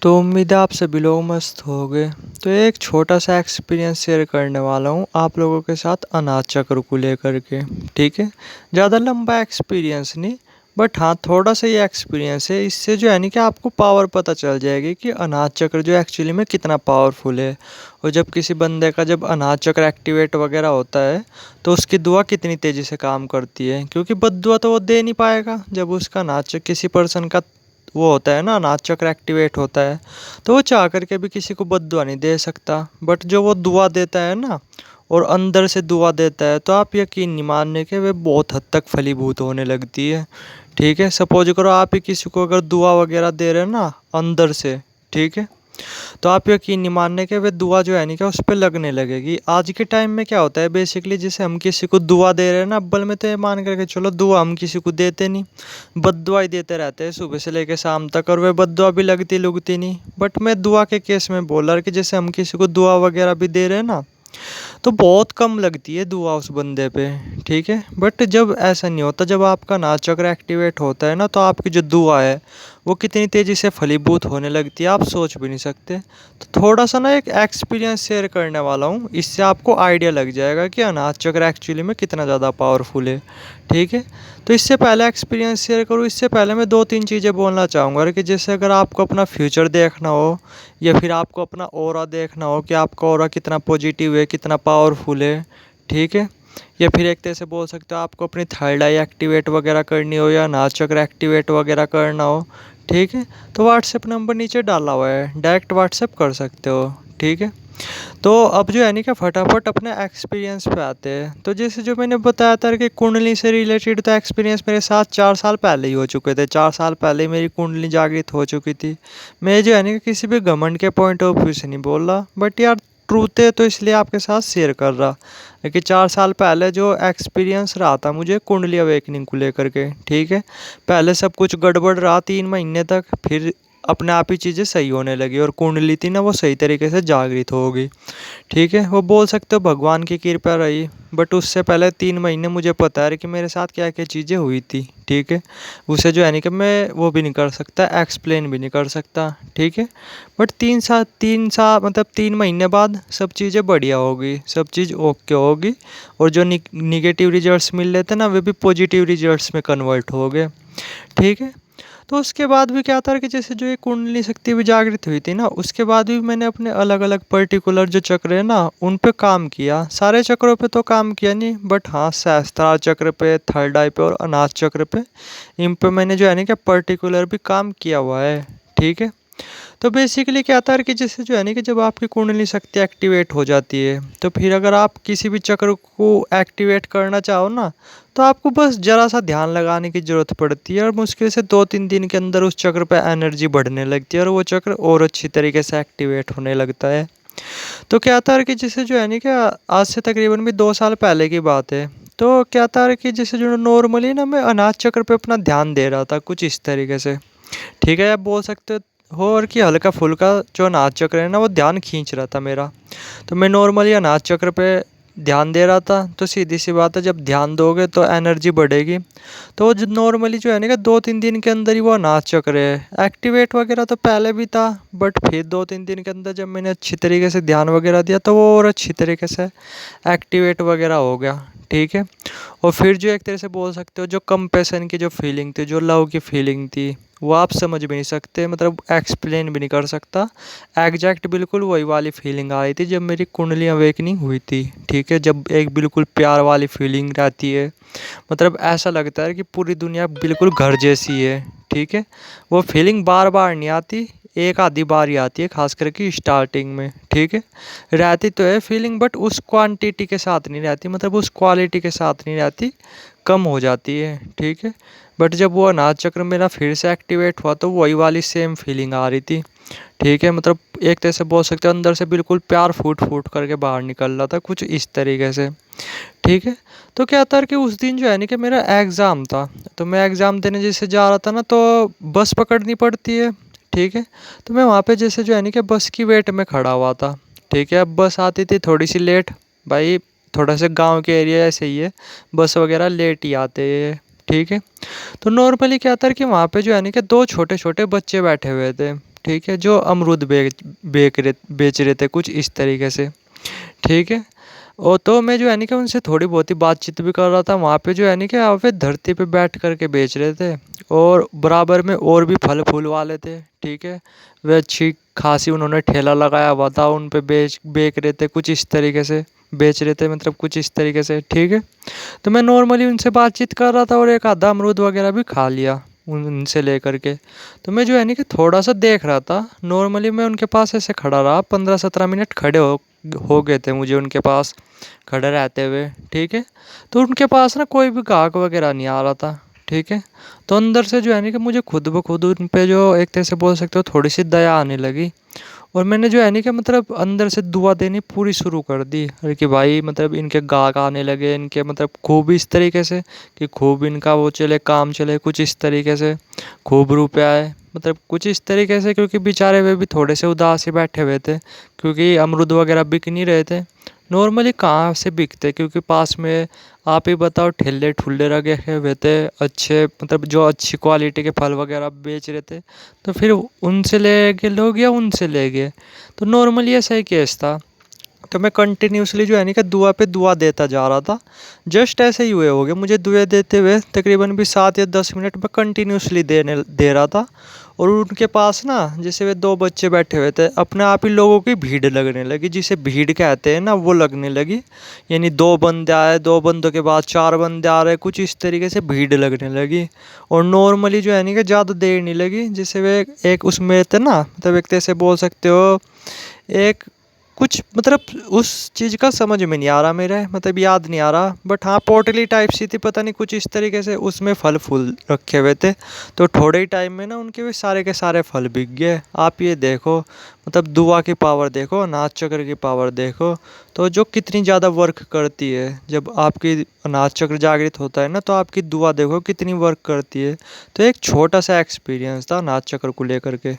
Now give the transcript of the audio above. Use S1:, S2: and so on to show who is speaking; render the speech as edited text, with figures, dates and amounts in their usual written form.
S1: तो उम्मीद है आप सभी लोग मस्त होंगे। तो एक छोटा सा एक्सपीरियंस शेयर करने वाला हूँ आप लोगों के साथ अनाज चक्र को लेकर के। ठीक है। ज़्यादा लंबा एक्सपीरियंस नहीं, बट हाँ थोड़ा सा ये एक्सपीरियंस है। इससे जो है नहीं कि आपको पावर पता चल जाएगी कि अनाज चक्र जो एक्चुअली में कितना पावरफुल है। और जब किसी बंदे का जब अनाज चक्र एक्टिवेट वगैरह होता है तो उसकी दुआ कितनी तेज़ी से काम करती है, क्योंकि बद्दुआ तो वो दे नहीं पाएगा। जब उसका अनाज चक्र किसी पर्सन का वो होता है ना, अनाज चक्र एक्टिवेट होता है, तो वो चाह करके भी किसी को बद्दुआ नहीं दे सकता। बट जो वो दुआ देता है ना, और अंदर से दुआ देता है, तो आप यकीन नहीं मानने के वे बहुत हद तक फलीभूत होने लगती है। ठीक है। सपोज करो आप ही किसी को अगर दुआ वगैरह दे रहे हैं ना अंदर से, ठीक है, तो आप यकीन नहीं मानने के वे दुआ जो है नहीं क्या उस पर लगने लगेगी। आज के टाइम में क्या होता है बेसिकली, जैसे हम किसी को दुआ दे रहे हैं ना, अव्वल में तो ये मान करके चलो दुआ हम किसी को देते नहीं, बद्दुआ ही देते रहते हैं सुबह से लेकर शाम तक, और वे बद्दुआ भी लगती लुगती नहीं। बट मैं दुआ के केस में बोल रहा कि जैसे हम किसी को दुआ वगैरह भी दे रहे हैं ना, तो बहुत कम लगती है दुआ उस बंदे पे। ठीक है। बट जब ऐसा नहीं होता, जब आपका नाच चक्र एक्टिवेट होता है ना, तो आपकी जो दुआ है वो कितनी तेज़ी से फलीभूत होने लगती है आप सोच भी नहीं सकते। तो थोड़ा सा ना एक एक्सपीरियंस शेयर करने वाला हूँ, इससे आपको आइडिया लग जाएगा कि अनाज चक्र एक्चुअली में कितना ज़्यादा पावरफुल है। ठीक है। तो इससे पहले एक्सपीरियंस शेयर करूँ इससे पहले मैं दो तीन चीज़ें बोलना चाहूँगा कि जैसे अगर आपको अपना फ्यूचर देखना हो, या फिर आपको अपना ऑरा देखना हो कि आपका ऑरा कितना पॉजिटिव है, कितना पावरफुल है। ठीक है। या फिर एक तरह से बोल सकते हो आपको अपनी थर्ड आई एक्टिवेट वगैरह करनी हो, या नाच चक्र एक्टिवेट वगैरह करना हो। ठीक है। तो व्हाट्सएप नंबर नीचे डाला हुआ है, डायरेक्ट व्हाट्सएप कर सकते हो। ठीक है। तो अब जो है नहीं क्या फटाफट अपने एक्सपीरियंस पे आते हैं। तो जैसे जो मैंने बताया था कि कुंडली से रिलेटेड तो एक्सपीरियंस मेरे साथ 4 साल पहले ही हो चुके थे। 4 साल पहले ही मेरी कुंडली जागृत हो चुकी थी। मैं जो है नहीं कि किसी भी घमंड के पॉइंट ऑफ व्यू से नहीं बोल रहा, बट यार ट्रूथ है तो इसलिए आपके साथ शेयर कर रहा है कि 4 साल पहले जो एक्सपीरियंस रहा था मुझे कुंडली अवेकनिंग को लेकर के। ठीक है। पहले सब कुछ गड़बड़ रहा 3 महीने तक, फिर अपने आप ही चीज़ें सही होने लगी और कुंडली थी ना वो सही तरीके से जागृत हो गई। ठीक है। वो बोल सकते हो भगवान की कृपा रही। बट उससे पहले 3 महीने मुझे पता है कि मेरे साथ क्या क्या चीज़ें हुई थी। ठीक है। उसे जो है नहीं कि मैं वो भी नहीं कर सकता, एक्सप्लेन भी नहीं कर सकता। ठीक है। बट 3 साल मतलब 3 महीने बाद सब चीज़ें बढ़िया होगी, सब चीज़ ओके होगी। और जो निगेटिव रिजल्ट्स मिल रहे थे ना वे भी पॉजिटिव रिजल्ट्स में कन्वर्ट हो गए। ठीक है। तो उसके बाद भी क्या था कि जैसे जो ये कुंडली शक्ति भी जागृत हुई थी ना, उसके बाद भी मैंने अपने अलग अलग पर्टिकुलर जो चक्र है ना उन पे काम किया। सारे चक्रों पे तो काम किया नहीं, बट हाँ सहस्त्रार चक्र पे, थर्ड आई पे और अनाज चक्र पे, इन पे मैंने जो है ना कि पर्टिकुलर भी काम किया हुआ है। ठीक है। तो बेसिकली क्या था कि जैसे जो है ना कि जब आपकी कुंडली शक्ति एक्टिवेट हो जाती है, तो फिर अगर आप किसी भी चक्र को एक्टिवेट करना चाहो ना, तो आपको बस ज़रा सा ध्यान लगाने की ज़रूरत पड़ती है, और मुश्किल से 2-3 दिन के अंदर उस चक्र पे एनर्जी बढ़ने लगती है और वो चक्र और अच्छी तरीके से एक्टिवेट होने लगता है। तो क्या था कि जैसे जो है ना कि आज से तकरीबन भी 2 साल पहले की बात है। तो क्या था कि जैसे जो नॉर्मली ना मैं अनाज चक्र पे अपना ध्यान दे रहा था कुछ इस तरीके से। ठीक है। आप बोल सकते हो और कि हल्का फुल्का जो अनाज चक्र है ना वो ध्यान खींच रहा था मेरा। तो मैं नॉर्मली अनाज चक्र पे ध्यान दे रहा था। तो सीधी सी बात है, जब ध्यान दोगे तो एनर्जी बढ़ेगी। तो जो नॉर्मली जो है ना कि 2-3 दिन के अंदर ही वो अनाज चक्र है एक्टिवेट वगैरह तो पहले भी था, बट फिर 2-3 दिन के अंदर जब मैंने अच्छी तरीके से ध्यान वगैरह दिया तो वो और अच्छी तरीके से एक्टिवेट वगैरह हो गया। ठीक है। और फिर जो एक तरह से बोल सकते हो जो कंपैशन की जो फीलिंग थी, जो लव की फीलिंग थी, वो आप समझ भी नहीं सकते, मतलब एक्सप्लेन भी नहीं कर सकता। एग्जैक्ट बिल्कुल वही वाली फीलिंग आ रही थी जब मेरी कुंडली अवेकनिंग हुई थी। ठीक है। जब एक बिल्कुल प्यार वाली फीलिंग रहती है, मतलब ऐसा लगता है कि पूरी दुनिया बिल्कुल घर जैसी है। ठीक है। वो फीलिंग बार बार नहीं आती, एक आधी बार ही आती है, खास करके स्टार्टिंग में। ठीक है। रहती तो है फीलिंग, बट उस क्वांटिटी के साथ नहीं रहती, मतलब उस क्वालिटी के साथ नहीं रहती, कम हो जाती है। ठीक है। बट जब वो अनाज चक्र मेरा फिर से एक्टिवेट हुआ तो वही वाली सेम फीलिंग आ रही थी। ठीक है। मतलब एक तरह से बोल सकते हो अंदर से बिल्कुल प्यार फूट फूट करके बाहर निकल रहा था कुछ इस तरीके से। ठीक है। तो क्या था कि उस दिन जो है ना कि मेरा एग्ज़ाम था, तो मैं एग्ज़ाम देने जैसे जा रहा था ना तो बस पकड़नी पड़ती है। ठीक है। तो मैं वहाँ पे जैसे जो है ना कि बस की वेट में खड़ा हुआ था। ठीक है। अब बस आती थी थोड़ी सी लेट, भाई थोड़ा सा गांव के एरिया ऐसे ही है, बस वगैरह लेट ही आते हैं। ठीक है। तो नॉर्मली क्या था कि वहाँ पे जो है ना कि दो छोटे छोटे बच्चे बैठे हुए थे। ठीक है, जो अमरूद बेच रहे थे कुछ इस तरीके से। ठीक है। और तो मैं जो है नहीं कि उनसे थोड़ी बहुत ही बातचीत भी कर रहा था वहाँ पे, जो है नहीं कि वहाँ पे धरती पे बैठ करके बेच रहे थे। और बराबर में और भी फल फूल वाले थे। ठीक है। वे अच्छी खासी उन्होंने ठेला लगाया हुआ था, उन पे बेच रहे थे कुछ इस तरीके से। बेच रहे थे मतलब कुछ इस तरीके से। ठीक है। तो मैं नॉर्मली उनसे बातचीत कर रहा था और एक आधा अमरूद वगैरह भी खा लिया उनसे लेकर के। तो मैं जो है नहीं कि थोड़ा सा देख रहा था, नॉर्मली मैं उनके पास ऐसे खड़ा रहा, 15-17 मिनट खड़े हो गए थे मुझे उनके पास खड़े रहते हुए। ठीक है। तो उनके पास ना कोई भी ग्राहक वगैरह नहीं आ रहा था। ठीक है। तो अंदर से जो है नहीं कि मुझे खुद ब खुद उन पे जो एक तरह से बोल सकते हो थोड़ी सी दया आने लगी। और मैंने जो है नहीं कि मतलब अंदर से दुआ देनी पूरी शुरू कर दी, अरे कि भाई मतलब इनके गाहक आने लगे, इनके मतलब खूब इस तरीके से कि खूब इनका वो चले, काम चले कुछ इस तरीके से, खूब रुपए आए मतलब कुछ इस तरीके से। क्योंकि बेचारे वे भी थोड़े से उदास ही बैठे हुए थे, क्योंकि अमरूद वगैरह बिक नहीं रहे थे। नॉर्मली कहाँ से बिकते, क्योंकि पास में आप ही बताओ ठेले ठुल्ले लगे हुए थे अच्छे, मतलब जो अच्छी क्वालिटी के फल वगैरह बेच रहे थे। तो फिर उनसे ले गए लोग या उनसे ले गए। तो नॉर्मली ऐसा ही केस था। तो मैं कंटिन्यूसली जो है नहीं कि दुआ पे दुआ देता जा रहा था। जस्ट ऐसे ही हुए हो गए मुझे दुआ देते हुए तकरीबन भी 7 या 10 मिनट में कंटिन्यूसली दे रहा था। और उनके पास ना जैसे वे दो बच्चे बैठे हुए थे, अपने आप ही लोगों की भीड़ लगने लगी, जिसे भीड़ कहते हैं ना, वो लगने लगी। यानी दो बंदे आए, दो बंदों के बाद चार बंदे आ रहे, कुछ इस तरीके से भीड़ लगने लगी। और नॉर्मली जो है नहीं कि ज़्यादा देर नहीं लगी, जैसे वे एक उसमें थे ना, मतलब एक तरह से बोल सकते हो एक कुछ मतलब उस चीज़ का समझ में नहीं आ रहा मेरे, मतलब याद नहीं आ रहा, बट हाँ पोटली टाइप सी थी, पता नहीं कुछ इस तरीके से उसमें फल फूल रखे हुए थे। तो थोड़े ही टाइम में ना उनके भी सारे के सारे फल बिक गए। आप ये देखो, मतलब दुआ की पावर देखो, अनाज चक्र की पावर देखो। तो जो कितनी ज़्यादा वर्क करती है, जब आपकी अनाज चक्र जागृत होता है ना, तो आपकी दुआ देखो कितनी वर्क करती है। तो एक छोटा सा एक्सपीरियंस था अनाज चक्र को लेकर के।